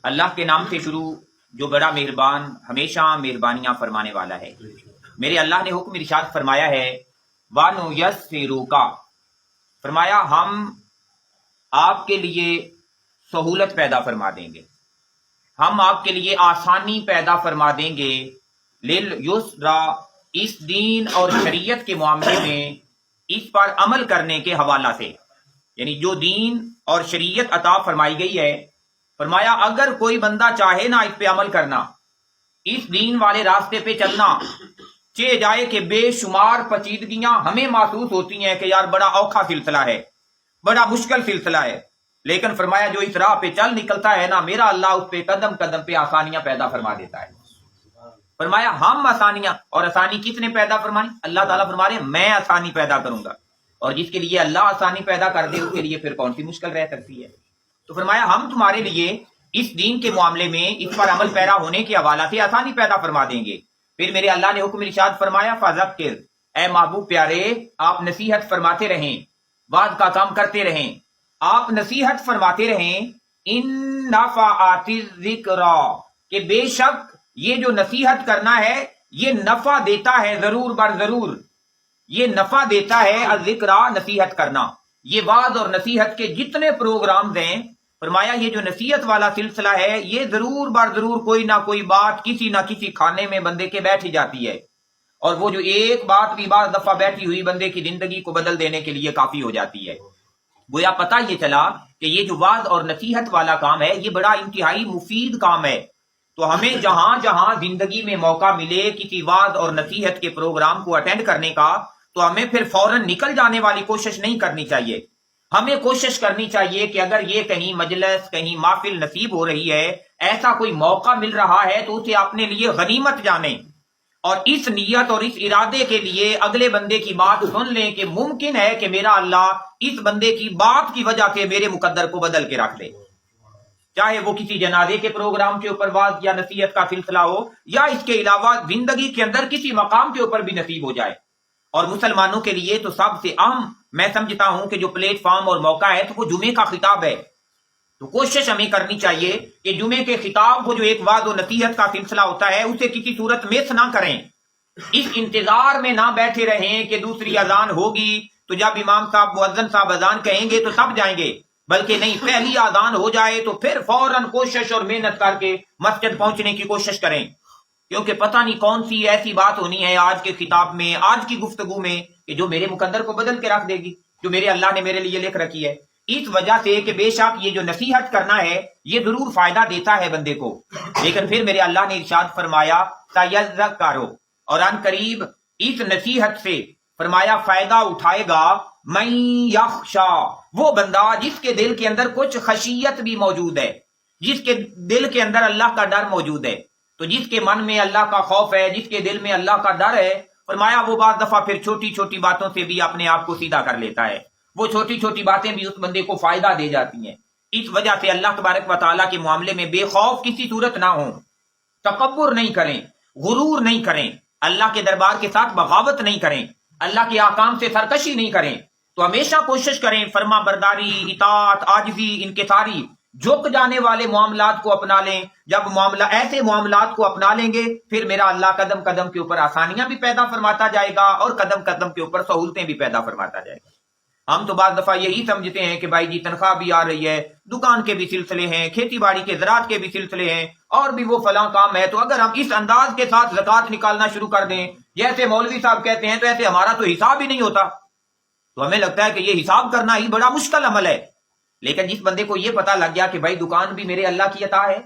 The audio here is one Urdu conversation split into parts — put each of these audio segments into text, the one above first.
اللہ کے نام سے شروع جو بڑا مہربان ہمیشہ مہربانیاں فرمانے والا ہے۔ میرے اللہ نے حکم ارشاد فرمایا ہے وَنُيَسِّرُكَ، فرمایا ہم آپ کے لیے سہولت پیدا فرما دیں گے، ہم آپ کے لیے آسانی پیدا فرما دیں گے لِلْيُسْرَ، اس دین اور شریعت کے معاملے میں اس پر عمل کرنے کے حوالہ سے، یعنی جو دین اور شریعت عطا فرمائی گئی ہے، فرمایا اگر کوئی بندہ چاہے نا اس پہ عمل کرنا، اس دین والے راستے پہ چلنا، چہ جائے کہ بے شمار پیچیدگیاں ہمیں محسوس ہوتی ہیں کہ یار بڑا اوکھا سلسلہ ہے، بڑا مشکل سلسلہ ہے، لیکن فرمایا جو اس راہ پہ چل نکلتا ہے نا، میرا اللہ اس پہ قدم قدم پہ آسانیاں پیدا فرما دیتا ہے۔ فرمایا ہم آسانیاں، اور آسانی کس نے پیدا فرمائی؟ اللہ تعالیٰ فرما رہے ہیں میں آسانی پیدا کروں گا، اور جس کے لیے اللہ آسانی پیدا کر دے اس کے لیے پھر کون سی مشکل رہ سکتی ہے؟ تو فرمایا ہم تمہارے لیے اس دین کے معاملے میں اس پر عمل پیرا ہونے کے حوالہ سے آسانی پیدا فرما دیں گے۔ پھر میرے اللہ نے حکم ارشاد فرمایا فذکر، اے محبوب پیارے آپ نصیحت فرماتے رہیں، وعد کا کام کرتے رہیں، آپ نصیحت فرماتے رہیں، ان نفعات الذکر، کہ بے شک یہ جو نصیحت کرنا ہے یہ نفع دیتا ہے ضرور بر ضرور، یہ نفع دیتا ہے الذکر، نصیحت کرنا۔ یہ وعد اور نصیحت کے جتنے پروگرامز ہیں، فرمایا یہ جو نصیحت والا سلسلہ ہے یہ ضرور بر ضرور کوئی نہ کوئی بات کسی نہ کسی کھانے میں بندے کے بیٹھ ہی جاتی ہے، اور وہ جو ایک بات بھی بعض دفعہ بیٹھی ہوئی بندے کی زندگی کو بدل دینے کے لیے کافی ہو جاتی ہے۔ گویا پتہ یہ چلا کہ یہ جو وعد اور نصیحت والا کام ہے یہ بڑا انتہائی مفید کام ہے، تو ہمیں جہاں جہاں زندگی میں موقع ملے کسی وعد اور نصیحت کے پروگرام کو اٹینڈ کرنے کا، تو ہمیں پھر فوراً نکل جانے والی کوشش نہیں کرنی چاہیے۔ ہمیں کوشش کرنی چاہیے کہ اگر یہ کہیں مجلس کہیں محفل نصیب ہو رہی ہے، ایسا کوئی موقع مل رہا ہے تو اسے اپنے لیے غنیمت جانیں، اور اس نیت اور اس ارادے کے لیے اگلے بندے کی بات سن لیں کہ ممکن ہے کہ میرا اللہ اس بندے کی بات کی وجہ سے میرے مقدر کو بدل کے رکھ دے، چاہے وہ کسی جنازے کے پروگرام کے اوپر وعظ یا نصیحت کا سلسلہ ہو، یا اس کے علاوہ زندگی کے اندر کسی مقام کے اوپر بھی نصیب ہو جائے۔ اور مسلمانوں کے لیے تو سب سے اہم میں سمجھتا ہوں کہ جو پلیٹ فارم اور موقع ہے تو وہ جمعے کا خطاب ہے، تو کوشش ہمیں کرنی چاہیے کہ جمعے کے خطاب کو جو ایک وعد و نصیحت کا سلسلہ ہوتا ہے اسے کسی صورت مس نہ کریں، اس انتظار میں نہ بیٹھے رہیں کہ دوسری اذان ہوگی تو جب امام صاحب مؤذن صاحب اذان کہیں گے تو تب جائیں گے، بلکہ نہیں، پہلی اذان ہو جائے تو پھر فوراً کوشش اور محنت کر کے مسجد پہنچنے کی کوشش کریں، کیونکہ پتہ نہیں کون سی ایسی بات ہونی ہے آج کے خطاب میں، آج کی گفتگو میں، کہ جو میرے مقدر کو بدل کے رکھ دے گی، جو میرے اللہ نے میرے لیے لکھ رکھی ہے۔ اس وجہ سے کہ بے شک یہ جو نصیحت کرنا ہے یہ ضرور فائدہ دیتا ہے بندے کو، لیکن پھر میرے اللہ نے ارشاد فرمایا سَيَذَّكَّرُ، اور ان قریب اس نصیحت سے فرمایا فائدہ اٹھائے گا مَن يَخْشَى، وہ بندہ جس کے دل کے اندر کچھ خشیت بھی موجود ہے، جس کے دل کے اندر اللہ کا ڈر موجود ہے، تو جس کے من میں اللہ کا خوف ہے، جس کے دل میں اللہ کا ڈر ہے، فرمایا وہ بعض دفعہ پھر چھوٹی چھوٹی باتوں سے بھی اپنے آپ کو سیدھا کر لیتا ہے، وہ چھوٹی چھوٹی باتیں بھی اس بندے کو فائدہ دے جاتی ہیں۔ اس وجہ سے اللہ تبارک و تعالیٰ کے معاملے میں بے خوف کسی صورت نہ ہوں، تکبر نہیں کریں، غرور نہیں کریں، اللہ کے دربار کے ساتھ بغاوت نہیں کریں، اللہ کے احکام سے سرکشی نہیں کریں، تو ہمیشہ کوشش کریں فرما برداری، اطاعت، عاجزی، انکساری، جھک جانے والے معاملات کو اپنا لیں۔ جب ایسے معاملات کو اپنا لیں گے پھر میرا اللہ قدم قدم کے اوپر آسانیاں بھی پیدا فرماتا جائے گا اور قدم قدم کے اوپر سہولتیں بھی پیدا فرماتا جائے گا۔ ہم تو بعض دفعہ یہی سمجھتے ہیں کہ بھائی جی تنخواہ بھی آ رہی ہے، دکان کے بھی سلسلے ہیں، کھیتی باڑی کے زراعت کے بھی سلسلے ہیں، اور بھی وہ فلاں کام ہے، تو اگر ہم اس انداز کے ساتھ زکوٰۃ نکالنا شروع کر دیں جیسے مولوی صاحب کہتے ہیں تو ایسے ہمارا تو حساب ہی نہیں ہوتا، تو ہمیں لگتا ہے کہ یہ حساب کرنا ہی بڑا مشکل عمل ہے۔ لیکن جس بندے کو یہ پتا لگ گیا کہ بھائی دکان بھی میرے اللہ کی عطا ہے،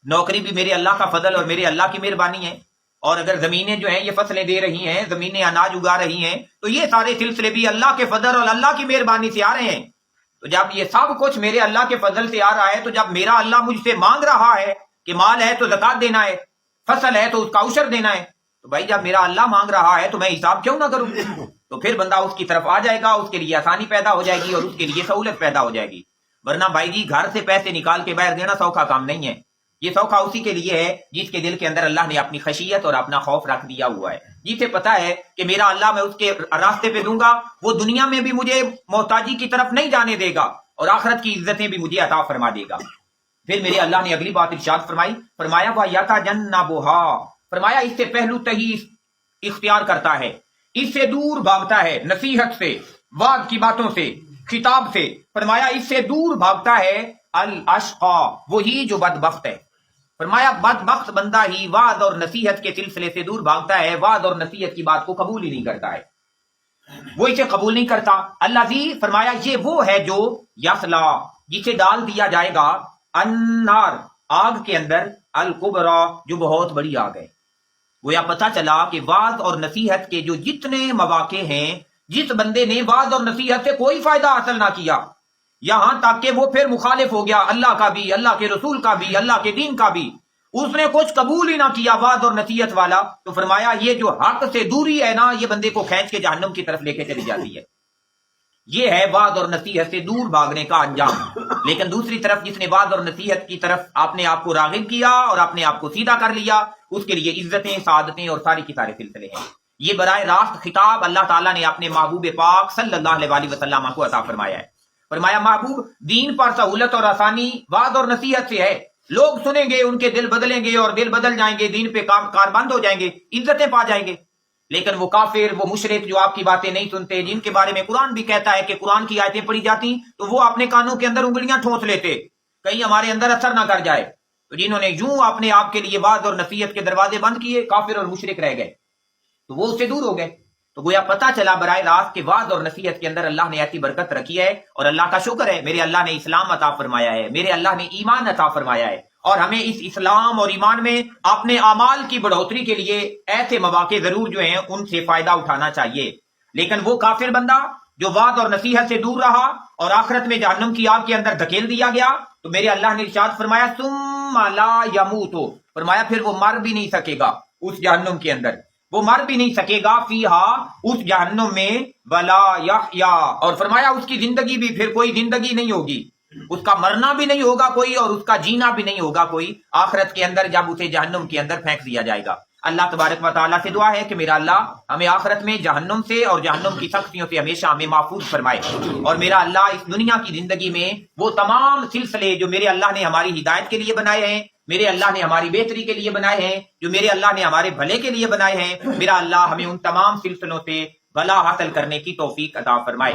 نوکری بھی میرے اللہ کا فضل اور میرے اللہ کی مہربانی ہے، اور اگر زمینیں جو ہیں یہ فصلیں دے رہی ہیں، زمینیں اناج اگا رہی ہیں، تو یہ سارے سلسلے بھی اللہ کے فضل اور اللہ کی مہربانی سے آ رہے ہیں۔ تو جب یہ سب کچھ میرے اللہ کے فضل سے آ رہا ہے، تو جب میرا اللہ مجھ سے مانگ رہا ہے کہ مال ہے تو زکوٰۃ دینا ہے، فصل ہے تو اس کا عشر دینا ہے، تو بھائی جب میرا اللہ مانگ رہا ہے تو میں حساب کیوں نہ کروں؟ تو پھر بندہ اس کی طرف آ جائے گا، اس کے لیے آسانی پیدا ہو جائے گی اور اس کے لیے سہولت پیدا ہو جائے گی۔ ورنہ بھائی جی گھر سے پیسے نکال کے باہر دینا سوکھا کام نہیں ہے، یہ سوکھا اسی کے لیے ہے جس کے دل کے اندر اللہ نے اپنی خشیت اور اپنا خوف رکھ دیا ہوا ہے، جسے پتا ہے کہ میرا اللہ میں اس کے راستے پہ دوں گا، وہ دنیا میں بھی مجھے محتاجی کی طرف نہیں جانے دے گا اور آخرت کی عزتیں بھی مجھے عطا فرما دے گا۔ پھر میرے اللہ نے اگلی بات ارشاد فرمائی، فرمایا وَيَتَجَنَّبُهَا، فرمایا اس سے پہلو تہی اختیار کرتا ہے، اس سے دور بھاگتا ہے، نصیحت سے، وعظ کی باتوں سے، خطاب سے، فرمایا اس سے دور بھاگتا ہے الاشقا، وہی جو بدبخت ہے۔ فرمایا بدبخت بندہ ہی وعظ اور نصیحت کے سلسلے سے دور بھاگتا ہے، وعظ اور نصیحت کی بات کو قبول ہی نہیں کرتا ہے، وہ اسے قبول نہیں کرتا۔ اللہ فرمایا یہ وہ ہے جو یصلا، جسے ڈال دیا جائے گا، النار، آگ کے اندر، الکبرا، جو بہت بڑی آگ ہے۔ گویا پتہ چلا کہ وعظ اور نصیحت کے جو جتنے مواقع ہیں، جس بندے نے وعظ اور نصیحت سے کوئی فائدہ حاصل نہ کیا، یہاں تک کہ وہ پھر مخالف ہو گیا اللہ کا بھی، اللہ کے رسول کا بھی، اللہ کے دین کا بھی، اس نے کچھ قبول ہی نہ کیا وعظ اور نصیحت والا، تو فرمایا یہ جو حق سے دوری ہے نا، یہ بندے کو کھینچ کے جہنم کی طرف لے کے چلی جاتی ہے۔ یہ ہے وعظ اور نصیحت سے دور بھاگنے کا انجام۔ لیکن دوسری طرف جس نے وعظ اور نصیحت کی طرف اپنے آپ کو راغب کیا اور اپنے آپ کو سیدھا کر لیا، اس کے لیے عزتیں، سعادتیں اور ساری کی سارے سلسلے ہیں۔ یہ براہ راست خطاب اللہ تعالیٰ نے اپنے محبوب پاک صلی اللہ علیہ وسلم کو عطا فرمایا ہے۔ فرمایا محبوب دین پر سہولت اور آسانی وعظ اور نصیحت سے ہے، لوگ سنیں گے، ان کے دل بدلیں گے اور دل بدل جائیں گے، دین پہ کار بند ہو جائیں گے، عزتیں پا جائیں گے۔ لیکن وہ کافر، وہ مشرک جو آپ کی باتیں نہیں سنتے، جن کے بارے میں قرآن بھی کہتا ہے کہ قرآن کی آیتیں پڑھی جاتی تو وہ اپنے کانوں کے اندر انگلیاں ٹھونس لیتے کہیں ہمارے اندر اثر نہ کر جائے، تو جنہوں نے یوں اپنے آپ کے لیے وعظ اور نصیحت کے دروازے بند کیے، کافر اور مشرک رہ گئے، تو وہ اس سے دور ہو گئے۔ تو گویا پتہ چلا براہ راست کہ وعظ اور نصیحت کے اندر اللہ نے ایسی برکت رکھی ہے، اور اللہ کا شکر ہے، میرے اللہ نے اسلام عطا فرمایا ہے، میرے اللہ نے ایمان عطا فرمایا ہے، اور ہمیں اس اسلام اور ایمان میں اپنے اعمال کی بڑھوتری کے لیے ایسے مواقع ضرور جو ہیں ان سے فائدہ اٹھانا چاہیے۔ لیکن وہ کافر بندہ جو وعظ اور نصیحت سے دور رہا اور آخرت میں جہنم کی آگ کے اندر دھکیل دیا گیا، تو میرے اللہ نے ارشاد فرمایا ثم لا یموت، فرمایا پھر وہ مر بھی نہیں سکے گا اس جہنم کے اندر، وہ مر بھی نہیں سکے گا فیہا، اس جہنم میں، ولا یحیا، اور فرمایا اس کی زندگی بھی پھر کوئی زندگی نہیں ہوگی، اس کا مرنا بھی نہیں ہوگا کوئی اور اس کا جینا بھی نہیں ہوگا کوئی، آخرت کے اندر جب اسے جہنم کے اندر پھینک دیا جائے گا۔ اللہ تبارک و تعالیٰ سے دعا ہے کہ میرا اللہ ہمیں آخرت میں جہنم سے اور جہنم کی سختیوں سے ہمیشہ ہمیں محفوظ فرمائے، اور میرا اللہ اس دنیا کی زندگی میں وہ تمام سلسلے جو میرے اللہ نے ہماری ہدایت کے لیے بنائے ہیں، میرے اللہ نے ہماری بہتری کے لیے بنائے ہیں، جو میرے اللہ نے ہمارے بھلے کے لیے بنائے ہیں، میرا اللہ ہمیں ان تمام سلسلوں سے بھلا حاصل کرنے کی توفیق عطا فرمائے۔